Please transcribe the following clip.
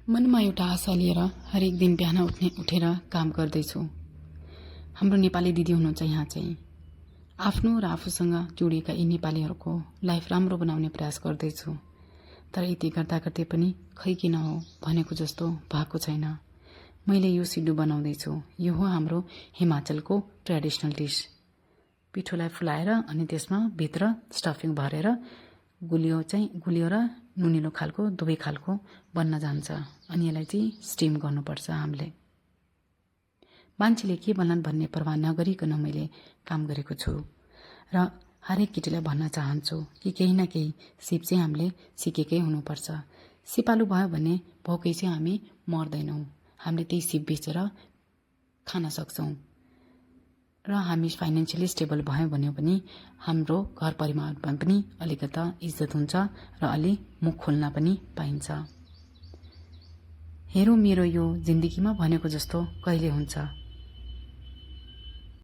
मनमा एउटा आशा लिएर हरेक दिन बिहान उठेर काम गर्दैछु। हाम्रो नेपाली दिदी हुनुहुन्छ यहाँ चाहिँ। आफ्नो र आफूसँग जोडिएका यी नेपालीहरूको लाइफ राम्रो बनाउने प्रयास गर्दैछु। तर यति गर्दा गर्दै पनि खै किन हो भनेको जस्तो भएको छैन। मैले यो सिड्डु बनाउँदैछु। यो हो हाम्रो हिमाचलको ट्रेडिसनल डिस। पिठोलाई फुलाएर अनि त्यसमा भित्र स्टफिङ भरेर गुलियो र नुनिलो खालको दुवै खालको बन्न जान्छ। अनि यसलाई चाहिँ स्टिम गर्नुपर्छ हामीले। मान्छेले के भन्लान् भन्ने परवाह नगरिकन मैले काम गरेको छु र हरेक केटीलाई भन्न चाहन्छु कि केही न केही सिप चाहिँ हामीले सिकेकै हुनुपर्छ। सिपालु भयो भने भोकै चाहिँ हामी मर्दैनौँ। हामीले त्यही सिप बेचेर खान सक्छौँ र हामी फाइनेन्सियली स्टेबल भयो भने पनि हाम्रो घर परिवारमा पनि अलिकता इज्जत हुन्छ र अलि मुख खोल्न पनि पाइन्छ। हेरौँ मेरो यो जिन्दगीमा भनेको जस्तो कहिले हुन्छ।